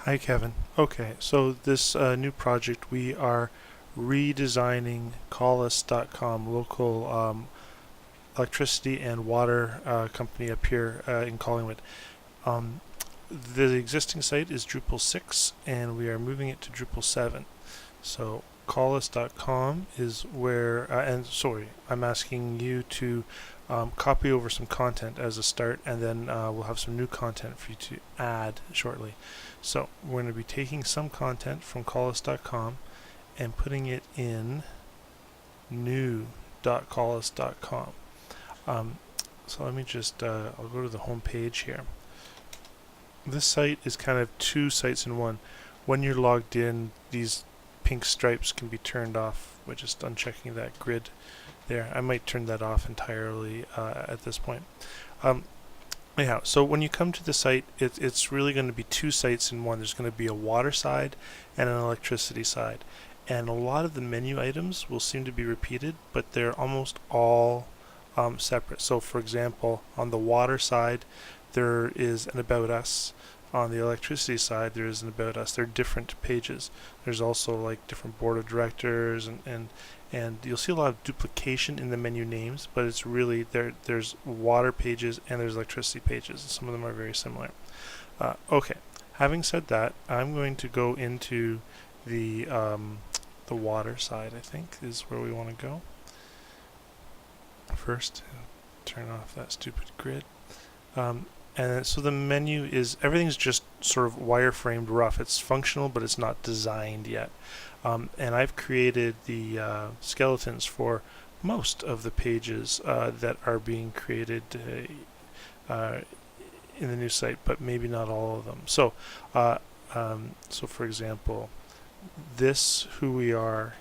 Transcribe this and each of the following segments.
Hi, Kevin. Okay, so this new project, we are redesigning Collis.com, local electricity and water company up here in Collingwood. Um, the existing site is Drupal 6, and we are moving it to Drupal 7. So Collis.com is where, and sorry, I'm asking you to copy over some content as a start, and then we'll have some new content for you to add shortly. So we're going to be taking some content from Collis.com and putting it in new.collis.com. So let me just, I'll go to the home page here. This site is kind of two sites in one. When you're logged in, these pink stripes can be turned off by just unchecking that grid there. I might turn that off entirely at this point. Anyhow, so when you come to the site, it's really going to be two sites in one. There's going to be a water side and an electricity side. And a lot of the menu items will seem to be repeated, but they're almost all separate. So for example, on the water side, there is an About Us. On the electricity side, there is an About Us. They're different pages. There's also like different board of directors, and you'll see a lot of duplication in the menu names, but it's really there's water pages and there's electricity pages. Some of them are very similar. Okay, having said that, I'm going to go into the water side, I think, is where we want to go. First, turn off that stupid grid. And so the menu is, everything's just sort of wireframed rough. It's functional, but it's not designed yet. And I've created the skeletons for most of the pages that are being created in the new site, but maybe not all of them. So, so for example, this who we are,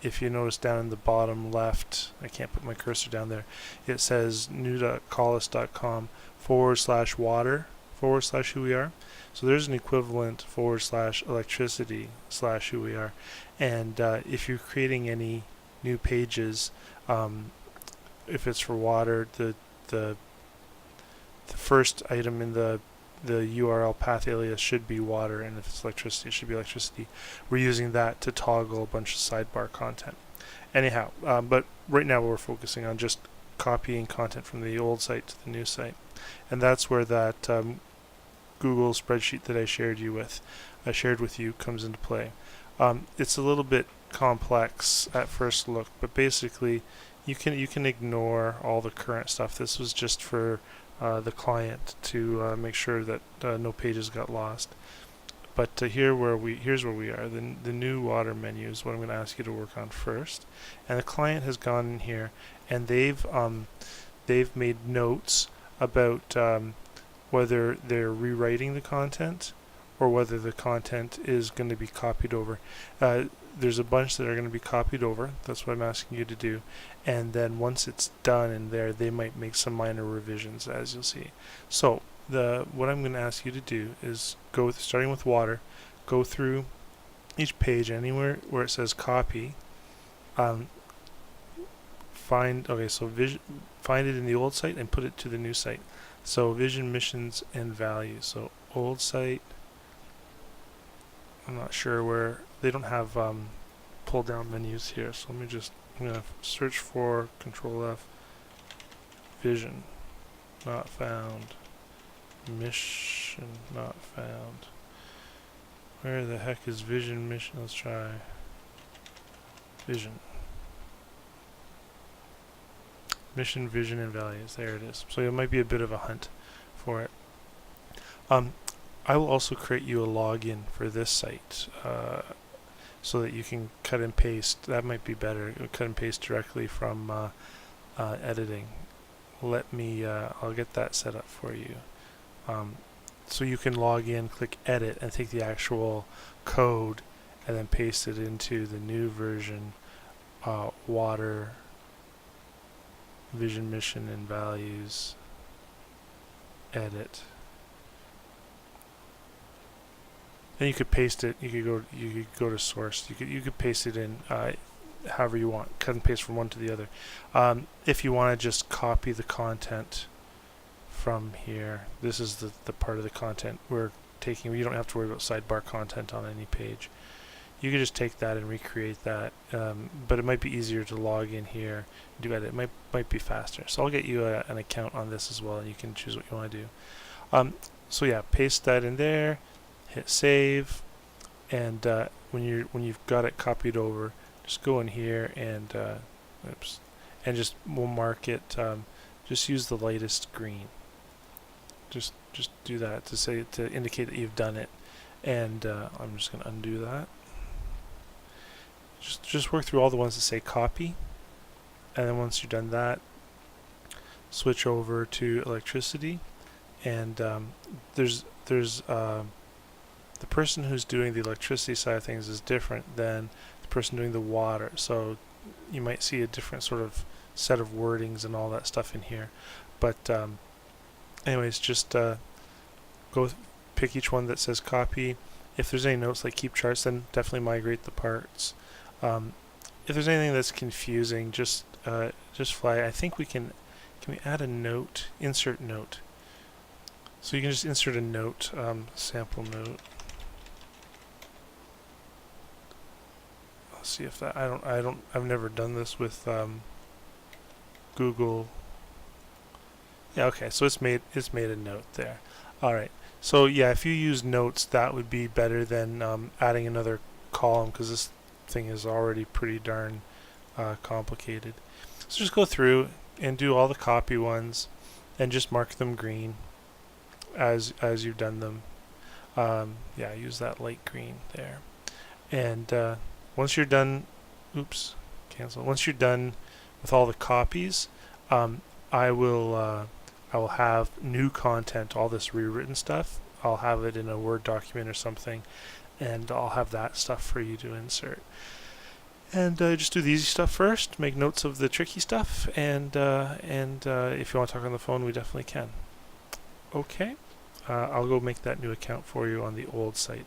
if you notice down in the bottom left, I can't put my cursor down there, it says new.collis.com /water /who we are. So there's an equivalent / electricity / who we are. And if you're creating any new pages, if it's for water, the first item in the URL path alias should be water, and if it's electricity, it should be electricity. We're using that to toggle a bunch of sidebar content. Anyhow, but right now we're focusing on just copying content from the old site to the new site, and that's where that Google spreadsheet that I shared with you comes into play. It's a little bit complex at first look, but basically you can ignore all the current stuff. This was just for the client to make sure that no pages got lost. But here's where we are. The new water menu is what I'm going to ask you to work on first. And the client has gone in here, and they've made notes about whether they're rewriting the content or whether the content is going to be copied over. There's a bunch that are going to be copied over. That's what I'm asking you to do. And then once it's done in there, they might make some minor revisions, as you'll see. So what I'm going to ask you to do is go starting with water, go through each page anywhere where it says copy. Find it in the old site and put it to the new site. So vision, missions, and values. So old site. I'm not sure where they don't have pull down menus here. So I'm gonna search for Control F. Vision, not found. Mission, not found. Where the heck is vision, mission? Let's try vision. Mission, vision, and values. There it is. So it might be a bit of a hunt for it. I will also create you a login for this site so that you can cut and paste. That might be better. Cut and paste directly from editing. I'll get that set up for you. So you can log in, click edit, and take the actual code and then paste it into the new version, water, vision, mission, and values, edit. Then you could paste it. You could go to source. You could paste it in however you want. Cut and paste from one to the other. If you want to just copy the content from here, this is the part of the content we're taking, you don't have to worry about sidebar content on any page. You can just take that and recreate that, but it might be easier to log in here and do edit. It might be faster. So I'll get you an account on this as well, and you can choose what you want to do. So yeah, paste that in there, hit save, and when you've got it copied over, just go in here and and we'll mark it. Just use the lightest green. Just do that to indicate that you've done it. And I'm just going to undo that. Just work through all the ones that say copy, and then once you've done that, switch over to electricity, and there's the person who's doing the electricity side of things is different than the person doing the water, so you might see a different sort of set of wordings and all that stuff in here. But anyways, just go pick each one that says copy. If there's any notes like keep charts, then definitely migrate the parts. If there's anything that's confusing, just flag. I think we can we add a note, insert note. So you can just insert a note, sample note. Let's see if that, I've never done this with Google. Yeah, okay, so it's made a note there. Alright, so yeah, if you use notes, that would be better than adding another column, because this thing is already pretty darn complicated. So just go through and do all the copy ones and just mark them green as you've done them. Yeah, use that light green there. And once you're done, oops, cancel. Once you're done with all the copies, I will have new content, all this rewritten stuff. I'll have it in a Word document or something, and I'll have that stuff for you to insert. And just do the easy stuff first, make notes of the tricky stuff, and if you want to talk on the phone, we definitely can. Okay, I'll go make that new account for you on the old site.